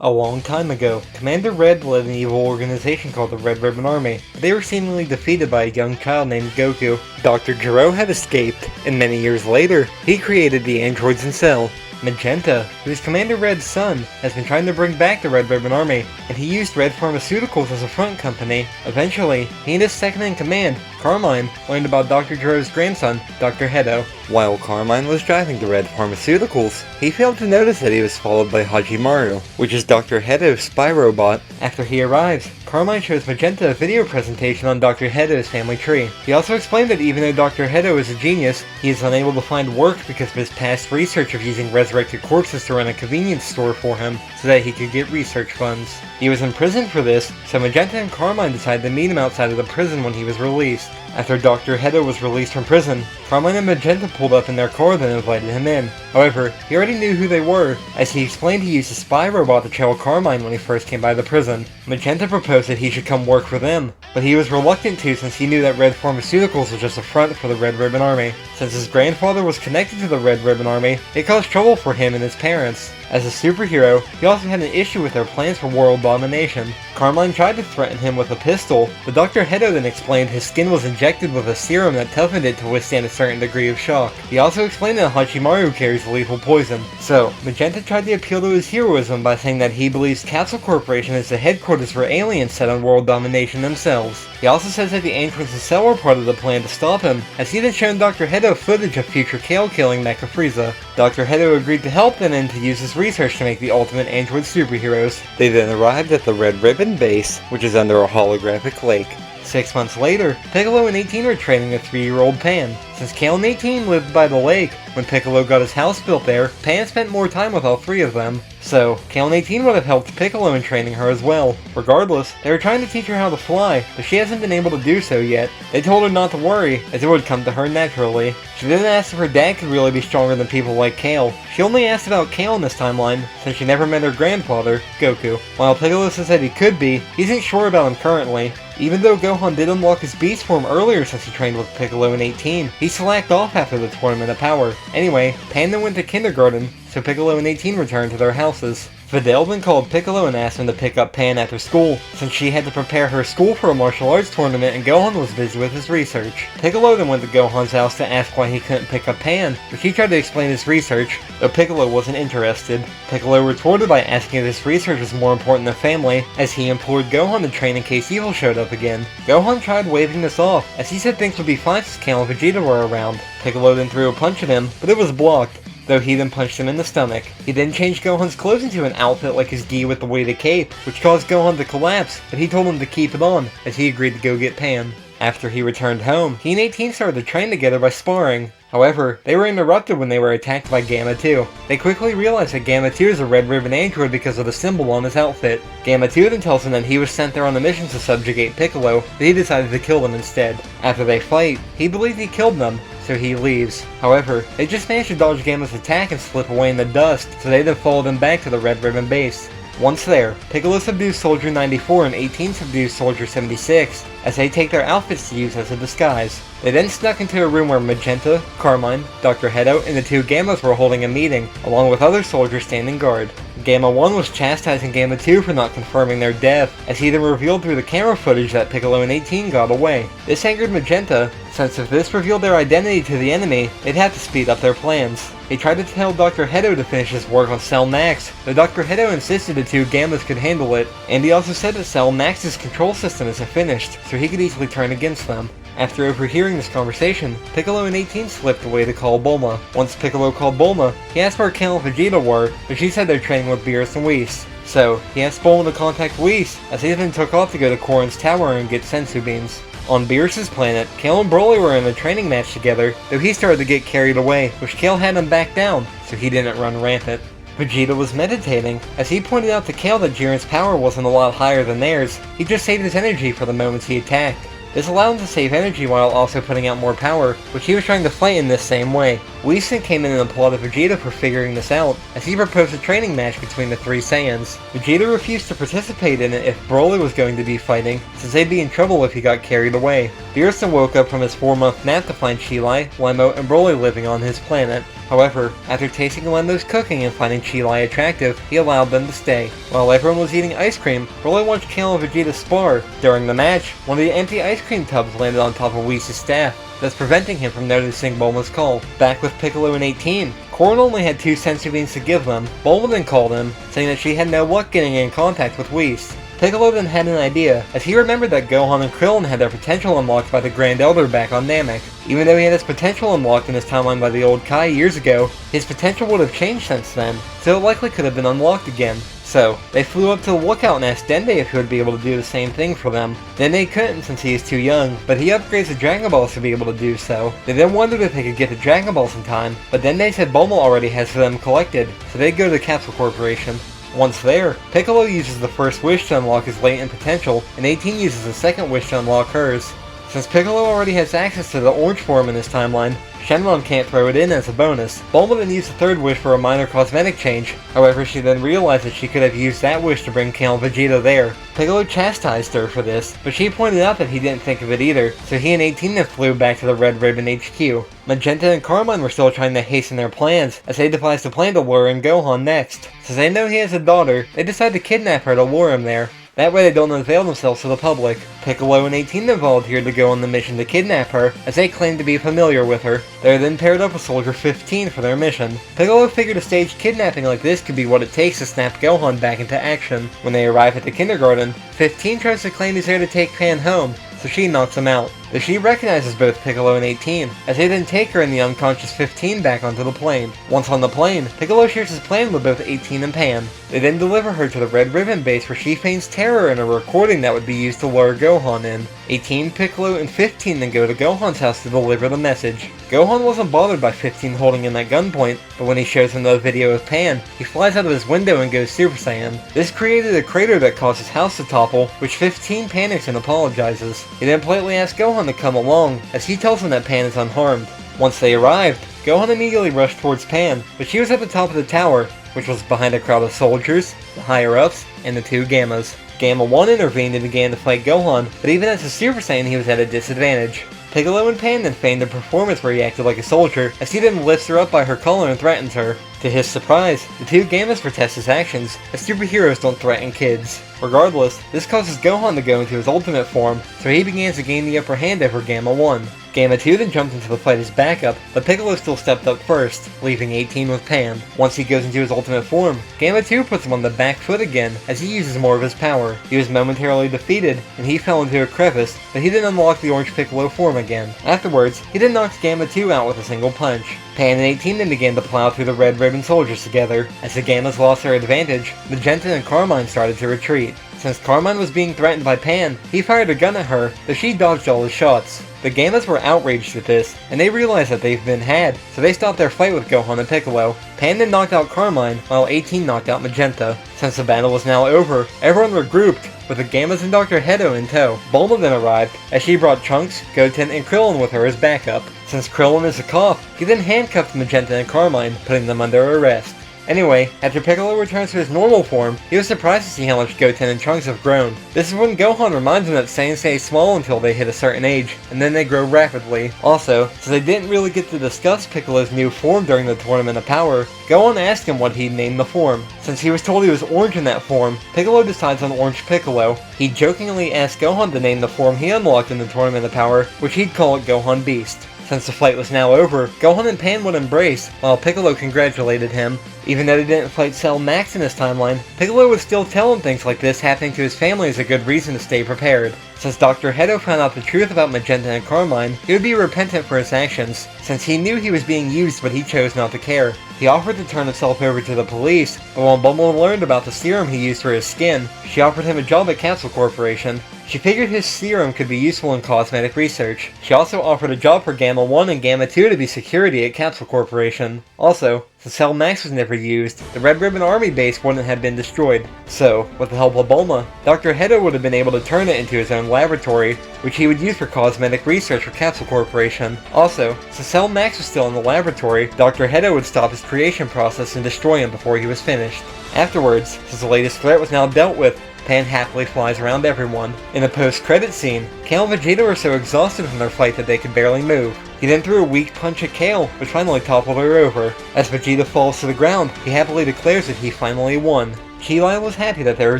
A long time ago, Commander Red led an evil organization called the Red Ribbon Army, but they were seemingly defeated by a young child named Goku. Dr. Gero had escaped, and many years later, he created the androids in Cell. Magenta, who is Commander Red's son, has been trying to bring back the Red Ribbon Army, and he used Red Pharmaceuticals as a front company. Eventually, he and his second-in-command, Carmine, learned about Dr. Gero's grandson, Dr. Hedo. While Carmine was driving the Red Pharmaceuticals, he failed to notice that he was followed by Hajimaru, which is Dr. Hedo's spy robot. After he arrives, Carmine shows Magenta a video presentation on Dr. Hedo's family tree. He also explained that even though Dr. Hedo is a genius, he is unable to find work because of his past research of using resurrected corpses to run a convenience store for him so that he could get research funds. He was imprisoned for this, so Magenta and Carmine decided to meet him outside of the prison when he was released. After Dr. Hedo was released from prison, Carmine and Magenta pulled up in their car and invited him in. However, he already knew who they were, as he explained he used a spy robot to trail Carmine when he first came by the prison. Magenta proposed that he should come work for them, but he was reluctant to since he knew that Red Pharmaceuticals was just a front for the Red Ribbon Army. Since his grandfather was connected to the Red Ribbon Army, it caused trouble for him and his parents. As a superhero, he also had an issue with their plans for world domination. Carmine tried to threaten him with a pistol, but Dr. Hedo then explained his skin was injected with a serum that toughened it to withstand a certain degree of shock. He also explained that Hachimaru carries lethal poison. So, Magenta tried to appeal to his heroism by saying that he believes Capsule Corporation is the headquarters for aliens set on world domination themselves. He also says that the androids in Cell were part of the plan to stop him, as he had shown Dr. Hedo footage of future Kale killing Mecha Frieza. Dr. Hedo agreed to help them and to use his research to make the ultimate android superheroes. They then arrived at the Red Ribbon base, which is under a holographic lake. 6 months later, Piccolo and 18 were training a 3-year-old Pan. Since Kale and 18 lived by the lake, when Piccolo got his house built there, Pan spent more time with all three of them. So, Kale and 18 would have helped Piccolo in training her as well. Regardless, they were trying to teach her how to fly, but she hasn't been able to do so yet. They told her not to worry, as it would come to her naturally. She then asked if her dad could really be stronger than people like Kale. She only asked about Kale in this timeline, since she never met her grandfather, Goku. While Piccolo says that he could be, he isn't sure about him currently. Even though Gohan did unlock his beast form earlier since he trained with Piccolo in 18, he slacked off after the Tournament of Power. Anyway, Pan then went to kindergarten, so Piccolo and 18 returned to their houses. Videl then called Piccolo and asked him to pick up Pan after school, since she had to prepare her school for a martial arts tournament and Gohan was busy with his research. Piccolo then went to Gohan's house to ask why he couldn't pick up Pan, but he tried to explain his research, though Piccolo wasn't interested. Piccolo retorted by asking if his research was more important than family, as he implored Gohan to train in case evil showed up again. Gohan tried waving this off, as he said things would be fine since Kale and Vegeta were around. Piccolo then threw a punch at him, but it was blocked, though he then punched him in the stomach. He then changed Gohan's clothes into an outfit like his gi with the weighted cape, which caused Gohan to collapse, but he told him to keep it on, as he agreed to go get Pan. After he returned home, he and 18 started to train together by sparring. However, they were interrupted when they were attacked by Gamma 2. They quickly realized that Gamma 2 is a Red Ribbon android because of the symbol on his outfit. Gamma 2 then tells him that he was sent there on a mission to subjugate Piccolo, but he decided to kill them instead. After they fight, he believes he killed them, so he leaves. However, they just managed to dodge Gamma's attack and slip away in the dust, so they then followed him back to the Red Ribbon base. Once there, Piccolo subdues Soldier 94 and 18 subdues Soldier 76, as they take their outfits to use as a disguise. They then snuck into a room where Magenta, Carmine, Dr. Hedo, and the two Gammas were holding a meeting, along with other soldiers standing guard. Gamma 1 was chastising Gamma 2 for not confirming their death, as he then revealed through the camera footage that Piccolo and 18 got away. This angered Magenta, since if this revealed their identity to the enemy, they'd have to speed up their plans. He tried to tell Dr. Hedo to finish his work on Cell Max, though Dr. Hedo insisted the two Gammas could handle it, and he also said that Cell Max's control system isn't finished, so he could easily turn against them. After overhearing this conversation, Piccolo and 18 slipped away to call Bulma. Once Piccolo called Bulma, he asked where Kale and Vegeta were, but she said they're training with Beerus and Whis. So, he asked Bulma to contact Whis, as he then took off to go to Korin's tower and get sensu beans. On Beerus' planet, Kale and Broly were in a training match together, though he started to get carried away, which Kale had him back down, so he didn't run rampant. Vegeta was meditating, as he pointed out to Kale that Jiren's power wasn't a lot higher than theirs. He just saved his energy for the moments he attacked. This allowed him to save energy while also putting out more power, which he was trying to fight in this same way. Whis came in and applauded Vegeta for figuring this out, as he proposed a training match between the three Saiyans. Vegeta refused to participate in it if Broly was going to be fighting, since they'd be in trouble if he got carried away. Beerus woke up from his 4-month nap to find Chilai, Lemmo, and Broly living on his planet. However, after tasting Lemmo's cooking and finding Chilai attractive, he allowed them to stay. While everyone was eating ice cream, Broly watched Kale and Vegeta spar. During the match, one of the empty ice cream tubs landed on top of Whis' staff, thus preventing him from noticing Bulma's call. Back with Piccolo in 18, Korn only had 2 senzu beans to give them. Bulma then called him, saying that she had no luck getting in contact with Whis. Piccolo then had an idea, as he remembered that Gohan and Krillin had their potential unlocked by the Grand Elder back on Namek. Even though he had his potential unlocked in his timeline by the old Kai years ago, his potential would have changed since then, so it likely could have been unlocked again. So, they flew up to the lookout and asked Dende if he would be able to do the same thing for them. Dende couldn't since he is too young, but he upgrades the Dragon Balls to be able to do so. They then wondered if they could get the Dragon Balls in time, but Dende said Bulma already has them collected, so they go to the Capsule Corporation. Once there, Piccolo uses the first wish to unlock his latent potential, and 18 uses the second wish to unlock hers. Since Piccolo already has access to the orange form in his timeline, Shenron can't throw it in as a bonus. Bulma then used the third wish for a minor cosmetic change, however she then realized that she could have used that wish to bring Kale and Vegeta there. Piccolo chastised her for this, but she pointed out that he didn't think of it either, so he and 18 then flew back to the Red Ribbon HQ. Magenta and Carmine were still trying to hasten their plans, as they devised a plan to lure in Gohan next. Since they know he has a daughter, they decide to kidnap her to lure him there. That way they don't unveil themselves to the public. Piccolo and 18 then volunteered to go on the mission to kidnap her, as they claimed to be familiar with her. They were then paired up with Soldier 15 for their mission. Piccolo figured a staged kidnapping like this could be what it takes to snap Gohan back into action. When they arrive at the kindergarten, 15 tries to claim he's there to take Pan home, so she knocks him out. But she recognizes both Piccolo and 18, as they then take her and the unconscious 15 back onto the plane. Once on the plane, Piccolo shares his plan with both 18 and Pan. They then deliver her to the Red Ribbon base where she feigns terror in a recording that would be used to lure Gohan in. 18, Piccolo, and 15 then go to Gohan's house to deliver the message. Gohan wasn't bothered by 15 holding him at gunpoint, but when he shows him the video of Pan, he flies out of his window and goes Super Saiyan. This created a crater that caused his house to topple, which 15 panics and apologizes. He then politely asks Gohan to come along, as he tells him that Pan is unharmed. Once they arrived, Gohan immediately rushed towards Pan, but she was at the top of the tower, which was behind a crowd of soldiers, the higher-ups, and the 2 Gammas. Gamma 1 intervened and began to fight Gohan, but even as a Super Saiyan he was at a disadvantage. Piccolo and Pan then feigned a performance where he acted like a soldier, as he then lifts her up by her collar and threatens her. To his surprise, the 2 Gammas protest his actions, as superheroes don't threaten kids. Regardless, this causes Gohan to go into his ultimate form, so he begins to gain the upper hand over Gamma 1. Gamma 2 then jumped into the fight as backup, but Piccolo still stepped up first, leaving 18 with Pan. Once he goes into his ultimate form, Gamma 2 puts him on the back foot again, as he uses more of his power. He was momentarily defeated, and he fell into a crevice, but he then unlocked the Orange Piccolo form again. Afterwards, he then knocks Gamma 2 out with a single punch. Pan and 18 then began to plow through the Red Ribbon soldiers together. As the Gammas lost their advantage, Magenta and Carmine started to retreat. Since Carmine was being threatened by Pan, he fired a gun at her, but she dodged all his shots. The Gammas were outraged at this, and they realized that they've been had, so they stopped their fight with Gohan and Piccolo. Pan then knocked out Carmine, while 18 knocked out Magenta. Since the battle was now over, everyone regrouped, with the Gammas and Dr. Hedo in tow. Bulma then arrived, as she brought Trunks, Goten, and Krillin with her as backup. Since Krillin is a cop, he then handcuffed Magenta and Carmine, putting them under arrest. Anyway, after Piccolo returns to his normal form, he was surprised to see how much Goten and Trunks have grown. This is when Gohan reminds him that Saiyans stay small until they hit a certain age, and then they grow rapidly. Also, since they didn't really get to discuss Piccolo's new form during the Tournament of Power, Gohan asked him what he'd name the form. Since he was told he was orange in that form, Piccolo decides on Orange Piccolo. He jokingly asked Gohan to name the form he unlocked in the Tournament of Power, which he'd call it Gohan Beast. Since the fight was now over, Gohan and Pan would embrace, while Piccolo congratulated him. Even though they didn't fight Cell Max in his timeline, Piccolo would still tell him things like this happening to his family is a good reason to stay prepared. Since Dr. Hedo found out the truth about Magenta and Carmine, he would be repentant for his actions, since he knew he was being used but he chose not to care. He offered to turn himself over to the police, but when Bulma learned about the serum he used for his skin, she offered him a job at Capsule Corporation. She figured his serum could be useful in cosmetic research. She also offered a job for Gamma 1 and Gamma 2 to be security at Capsule Corporation. Also, since Cell Max was never used, the Red Ribbon Army base wouldn't have been destroyed. So, with the help of Bulma, Dr. Hedo would have been able to turn it into his own laboratory, which he would use for cosmetic research for Capsule Corporation. Also, since Cell Max was still in the laboratory, Dr. Hedo would stop his creation process and destroy him before he was finished. Afterwards, since the latest threat was now dealt with, Pan happily flies around everyone. In a post-credit scene, Kale and Vegeta were so exhausted from their fight that they could barely move. He then threw a weak punch at Kale, which finally toppled her over. As Vegeta falls to the ground, he happily declares that he finally won. Chi-Lai was happy that their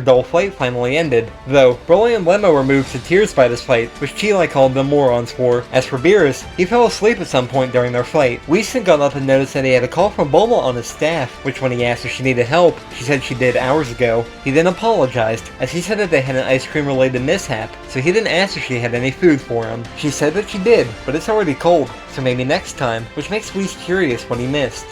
dull fight finally ended, though Broly and Lemma were moved to tears by this fight, which Chi-Lai called them morons for. As for Beerus, he fell asleep at some point during their fight. Whis got up and noticed that he had a call from Bulma on his staff, which when he asked if she needed help, she said she did hours ago. He then apologized, as he said that they had an ice cream related mishap, so he didn't ask if she had any food for him. She said that she did, but it's already cold, so maybe next time, which makes Whis curious what he missed.